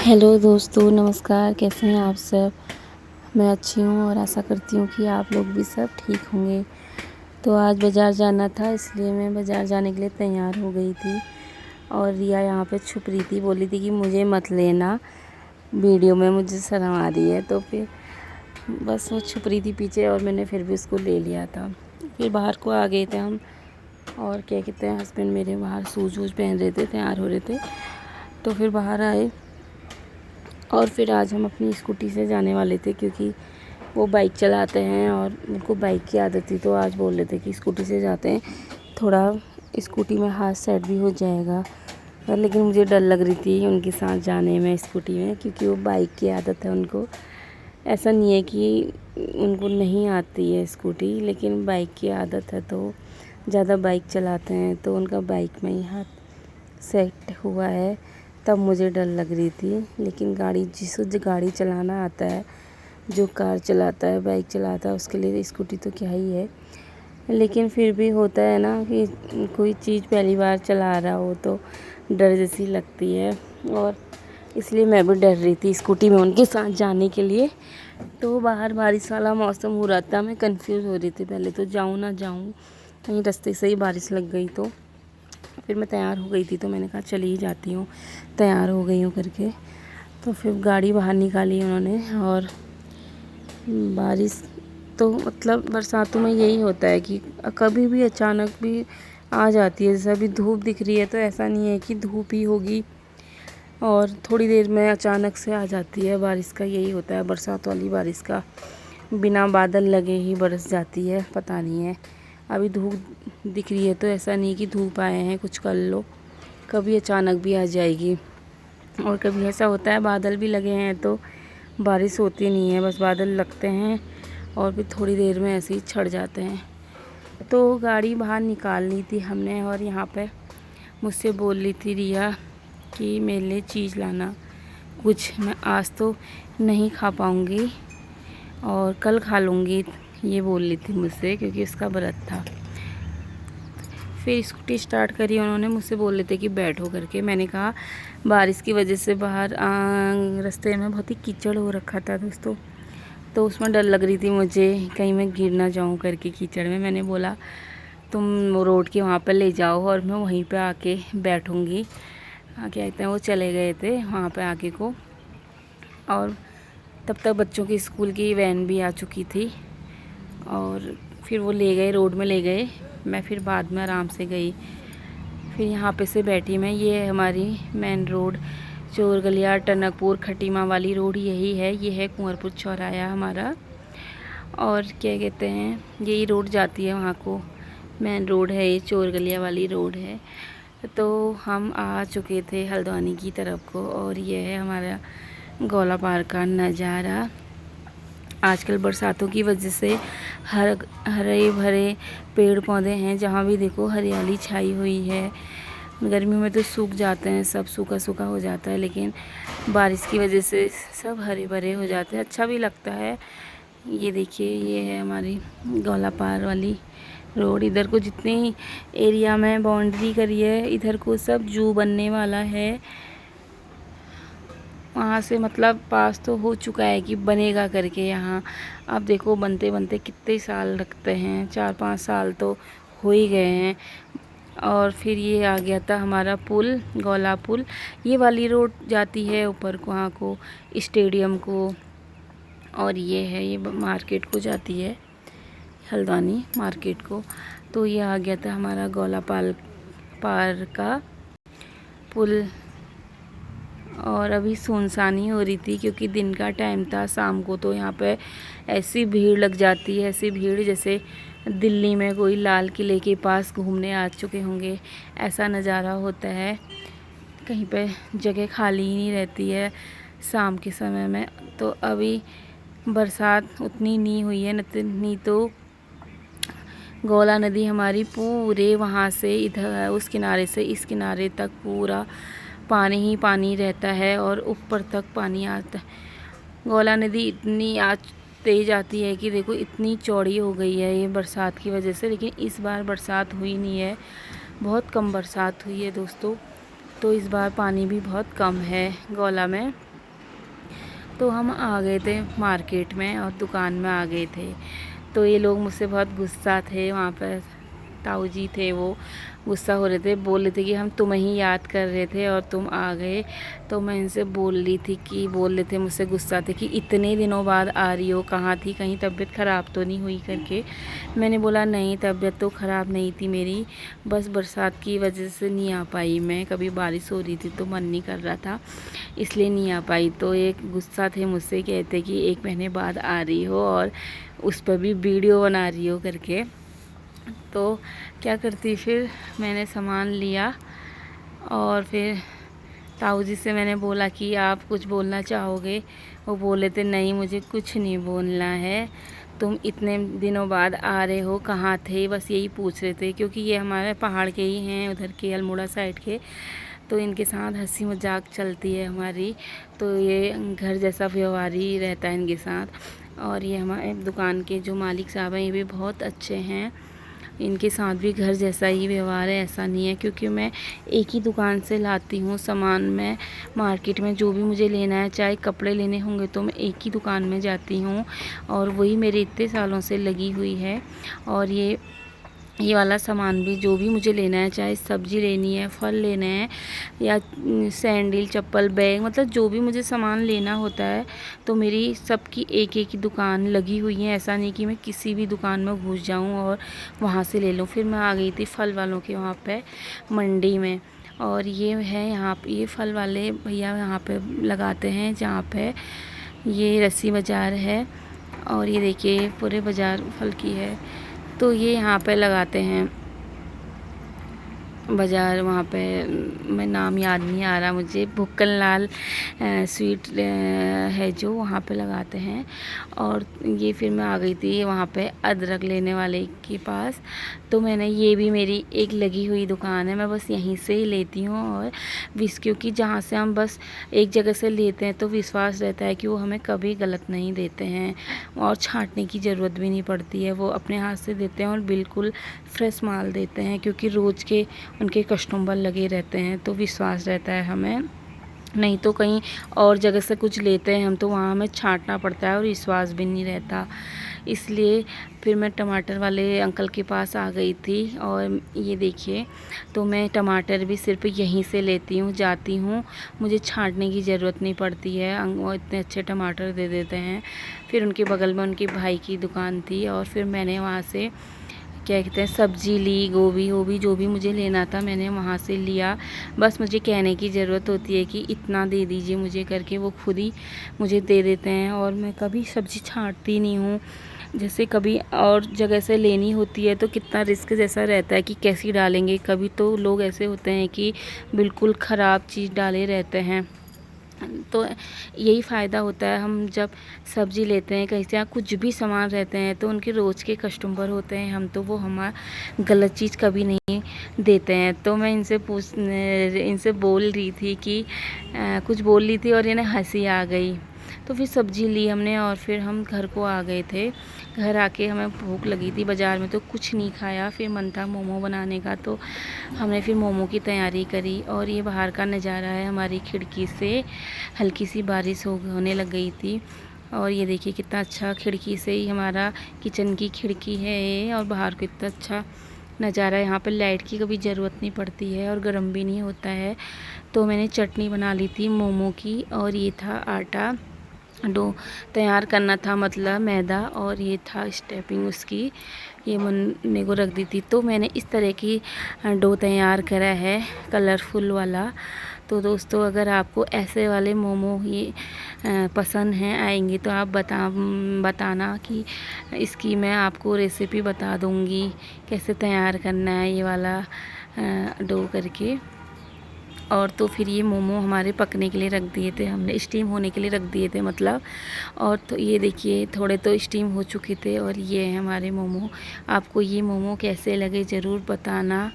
Hello दोस्तों, नमस्कार। कैसे हैं आप सब? मैं अच्छी हूँ और आशा करती हूँ कि आप लोग भी सब ठीक होंगे। तो आज बाज़ार जाना था, इसलिए मैं बाज़ार जाने के लिए तैयार हो गई थी और रिया यहाँ पे छुप रही थी, बोली थी कि मुझे मत लेना, वीडियो में मुझे शर्म आ रही है। तो फिर बस वो छुप रही थी पीछे और मैंने फिर भी उसको ले लिया था। फिर बाहर को आ गए थे हम और क्या कहते हैं, हस्बैंड मेरे बाहर शूज़ वूज़ पहन रहे थे, तैयार हो रहे थे। तो फिर बाहर आए और फिर आज हम अपनी स्कूटी से जाने वाले थे, क्योंकि वो बाइक चलाते हैं और उनको बाइक की आदत थी। तो आज बोल रहे थे कि स्कूटी से जाते हैं, थोड़ा स्कूटी में हाथ सेट भी हो जाएगा। लेकिन मुझे डर लग रही थी उनके साथ जाने में स्कूटी में, क्योंकि वो बाइक की आदत है उनको। ऐसा नहीं है कि उनको नहीं आती है स्कूटी, लेकिन बाइक की आदत है तो ज़्यादा बाइक चलाते हैं, तो उनका बाइक में ही हाथ सेट हुआ है। तब मुझे डर लग रही थी। लेकिन गाड़ी जिसको जो गाड़ी चलाना आता है, जो कार चलाता है, बाइक चलाता है, उसके लिए स्कूटी तो क्या ही है। लेकिन फिर भी होता है ना कि कोई चीज़ पहली बार चला रहा हो तो डर जैसी लगती है, और इसलिए मैं भी डर रही थी स्कूटी में उनके साथ जाने के लिए। तो बाहर बारिश वाला मौसम हो रहा था, मैं कंफ्यूज हो रही थी पहले तो, जाऊँ ना जाऊँ, कहीं रास्ते से ही बारिश लग गई तो। फिर मैं तैयार हो गई थी तो मैंने कहा चली ही जाती हूँ, तैयार हो गई हूँ करके। तो फिर गाड़ी बाहर निकाली उन्होंने, और बारिश तो मतलब बरसातों में यही होता है कि कभी भी अचानक भी आ जाती है। जैसे अभी धूप दिख रही है तो ऐसा नहीं है कि धूप ही होगी, और थोड़ी देर में अचानक से आ जाती है बारिश। का यही होता है बरसात वाली बारिश का, बिना बादल लगे ही बरस जाती है, पता नहीं है। अभी धूप दिख रही है तो ऐसा नहीं कि धूप आए हैं कुछ कर लो, कभी अचानक भी आ जाएगी। और कभी ऐसा होता है बादल भी लगे हैं तो बारिश होती नहीं है, बस बादल लगते हैं और फिर थोड़ी देर में ऐसे ही छड़ जाते हैं। तो गाड़ी बाहर निकाल ली थी हमने, और यहाँ पे मुझसे बोल रही थी रिया कि मेरे लिए चीज़ लाना कुछ, मैं आज तो नहीं खा पाऊँगी और कल खा लूँगी, ये बोल रही थी मुझसे, क्योंकि उसका व्रत था। फिर स्कूटी स्टार्ट करी उन्होंने, मुझसे बोल रहे थे कि बैठो करके। मैंने कहा बारिश की वजह से बाहर रास्ते में बहुत ही कीचड़ हो रखा था दोस्तों, तो उसमें डर लग रही थी मुझे कहीं मैं गिर ना जाऊं करके कीचड़ में। मैंने बोला तुम रोड के वहाँ पर ले जाओ और मैं वहीं पे आके बैठूंगी। क्या कहते हैं, वो चले गए थे वहाँ पे आके को, और तब तक बच्चों की स्कूल की वैन भी आ चुकी थी, और फिर वो ले गए, रोड में ले गए। मैं फिर बाद में आराम से गई, फिर यहाँ पे से बैठी मैं। ये है हमारी मेन रोड, चोर गलिया टनकपुर खटीमा वाली रोड यही है। ये है कुंवरपुर चौराया हमारा, और क्या कहते हैं, यही रोड जाती है वहाँ को, मेन रोड है ये, चोर गलिया वाली रोड है। तो हम आ चुके थे हल्द्वानी की तरफ को, और ये है हमारा गौला पार्क का नज़ारा। आजकल बरसातों की वजह से हरे भरे पेड़ पौधे हैं, जहाँ भी देखो हरियाली छाई हुई है। गर्मियों में तो सूख जाते हैं, सब सूखा सूखा हो जाता है, लेकिन बारिश की वजह से सब हरे भरे हो जाते हैं, अच्छा भी लगता है। ये देखिए, ये है हमारी गौला पार वाली रोड। इधर को जितनी एरिया में बाउंड्री करी है, इधर को सब जू बनने वाला है। वहाँ से मतलब पास तो हो चुका है कि बनेगा करके यहाँ। अब देखो बनते बनते कितने साल लगते हैं, 4-5 साल तो हो ही गए हैं। और फिर ये आ गया था हमारा पुल, गौला पुल। ये वाली रोड जाती है ऊपर को, वहाँ को स्टेडियम को, और ये है ये मार्केट को जाती है, हल्द्वानी मार्केट को। तो ये आ गया था हमारा गौला पार का पुल। और अभी सुनसानी हो रही थी क्योंकि दिन का टाइम था। शाम को तो यहाँ पे ऐसी भीड़ लग जाती है, ऐसी भीड़ जैसे दिल्ली में कोई लाल किले के पास घूमने आ चुके होंगे, ऐसा नज़ारा होता है। कहीं पे जगह खाली ही नहीं रहती है शाम के समय में। तो अभी बरसात उतनी नहीं हुई है, नहीं तो गौला नदी हमारी पूरे वहाँ से इधर उस किनारे से इस किनारे तक पूरा पानी ही पानी रहता है, और ऊपर तक पानी आता है। गौला नदी इतनी आज तेज़ आती है कि देखो इतनी चौड़ी हो गई है ये बरसात की वजह से। लेकिन इस बार बरसात हुई नहीं है, बहुत कम बरसात हुई है दोस्तों, तो इस बार पानी भी बहुत कम है गौला में। तो हम आ गए थे मार्केट में और दुकान में आ गए थे। तो ये लोग मुझसे बहुत गुस्सा थे, वहाँ पर ताऊ जी थे, वो गुस्सा हो रहे थे, बोल रहे थे कि हम तुम्हें ही याद कर रहे थे और तुम आ गए। तो मैं इनसे बोल रहे थे मुझसे गुस्सा थे कि इतने दिनों बाद आ रही हो, कहाँ थी, कहीं तबीयत ख़राब तो नहीं हुई करके। मैंने बोला नहीं, तबीयत तो ख़राब नहीं थी मेरी, बस बरसात की वजह से नहीं आ पाई मैं, कभी बारिश हो रही थी तो मन नहीं कर रहा था इसलिए नहीं आ पाई। तो एक गुस्सा थे मुझसे, कहते कि 1 महीने बाद आ रही हो और उस पर भी वीडियो बना रही हो करके। तो क्या करती, फिर मैंने सामान लिया और फिर ताऊ जी से मैंने बोला कि आप कुछ बोलना चाहोगे। वो बोले थे नहीं, मुझे कुछ नहीं बोलना है, तुम इतने दिनों बाद आ रहे हो, कहाँ थे, बस यही पूछ रहे थे। क्योंकि ये हमारे पहाड़ के ही हैं, उधर के अल्मोड़ा साइड के, तो इनके साथ हंसी मजाक चलती है हमारी। तो ये घर जैसा व्यवहार ही रहता है इनके साथ। और ये हमारे दुकान के जो मालिक साहब हैं, ये भी बहुत अच्छे हैं, इनके साथ भी घर जैसा ही व्यवहार है, ऐसा नहीं है। क्योंकि मैं एक ही दुकान से लाती हूँ सामान, मैं मार्केट में जो भी मुझे लेना है, चाहे कपड़े लेने होंगे तो मैं एक ही दुकान में जाती हूँ और वही मेरे इतने सालों से लगी हुई है। और ये वाला सामान भी जो भी मुझे लेना है, चाहे सब्ज़ी लेनी है, फल लेना है या सैंडल, चप्पल, बैग, मतलब जो भी मुझे सामान लेना होता है तो मेरी सबकी एक एक ही दुकान लगी हुई है। ऐसा नहीं कि मैं किसी भी दुकान में घुस जाऊं और वहां से ले लूं। फिर मैं आ गई थी फल वालों के वहाँ पे मंडी में। और ये है यहाँ पे, ये फल वाले भैया यहाँ पे लगाते हैं, जहाँ पे ये रस्सी बाज़ार है। और ये देखिए पूरे बाज़ार फल की है। तो ये यहाँ पे लगाते हैं बाज़ार, वहाँ पे मैं नाम याद नहीं आ रहा मुझे, भुक्कल लाल स्वीट है जो, वहाँ पे लगाते हैं। और ये फिर मैं आ गई थी वहाँ पे अदरक लेने वाले के पास। तो मैंने, ये भी मेरी एक लगी हुई दुकान है, मैं बस यहीं से ही लेती हूँ। और क्योंकि जहाँ से हम बस एक जगह से लेते हैं तो विश्वास रहता है कि वो हमें कभी गलत नहीं देते हैं और छांटने की ज़रूरत भी नहीं पड़ती है, वो अपने हाथ से देते हैं और बिल्कुल फ्रेश माल देते हैं। क्योंकि रोज़ के उनके कस्टमर लगे रहते हैं तो विश्वास रहता है हमें। नहीं तो कहीं और जगह से कुछ लेते हैं हम तो वहाँ हमें छांटना पड़ता है और विश्वास भी नहीं रहता। इसलिए फिर मैं टमाटर वाले अंकल के पास आ गई थी। और ये देखिए, तो मैं टमाटर भी सिर्फ यहीं से लेती हूँ, जाती हूँ, मुझे छांटने की ज़रूरत नहीं पड़ती है, वो इतने अच्छे टमाटर दे देते हैं। फिर उनके बगल में उनके भाई की दुकान थी और फिर मैंने वहाँ से क्या कहते हैं सब्ज़ी ली, गोभी वोभी जो भी मुझे लेना था मैंने वहाँ से लिया। बस मुझे कहने की ज़रूरत होती है कि इतना दे दीजिए मुझे करके, वो खुद ही मुझे दे देते हैं। और मैं कभी सब्ज़ी छांटती नहीं हूँ। जैसे कभी और जगह से लेनी होती है तो कितना रिस्क जैसा रहता है कि कैसी डालेंगे। कभी तो लोग ऐसे होते हैं कि बिल्कुल ख़राब चीज़ डाले रहते हैं। तो यही फ़ायदा होता है, हम जब सब्ज़ी लेते हैं कहीं से या कुछ भी सामान रहते हैं तो उनके रोज़ के कस्टमर होते हैं हम, तो वो हमारा गलत चीज़ कभी नहीं देते हैं। तो मैं इनसे बोल रही थी कि कुछ बोल रही थी और इन्हें हंसी आ गई। तो फिर सब्ज़ी ली हमने और फिर हम घर को आ गए थे। घर आके हमें भूख लगी थी, बाज़ार में तो कुछ नहीं खाया, फिर मन था मोमो बनाने का तो हमने फिर मोमो की तैयारी करी। और ये बाहर का नज़ारा है, हमारी खिड़की से हल्की सी बारिश होने लग गई थी। और ये देखिए कितना अच्छा, खिड़की से ही हमारा किचन की खिड़की है ये, और बाहर को इतना अच्छा नज़ारा है। यहाँ पर लाइट की कभी ज़रूरत नहीं पड़ती है और गर्म भी नहीं होता है। तो मैंने चटनी बना ली थी मोमो की, और ये था आटा, डो तैयार करना था, मतलब मैदा, और ये था स्टेपिंग उसकी, ये मेरे को रख दी थी। तो मैंने इस तरह की डो तैयार करा है, कलरफुल वाला। तो दोस्तों अगर आपको ऐसे वाले मोमो ये पसंद हैं आएंगे तो आप बताना कि इसकी मैं आपको रेसिपी बता दूंगी कैसे तैयार करना है ये वाला डो करके। और तो फिर ये मोमो हमारे पकने के लिए रख दिए थे हमने, स्टीम होने के लिए रख दिए थे मतलब। और तो ये देखिए थोड़े तो स्टीम हो चुके थे और ये है हमारे मोमो। आपको ये मोमो कैसे लगे ज़रूर बताना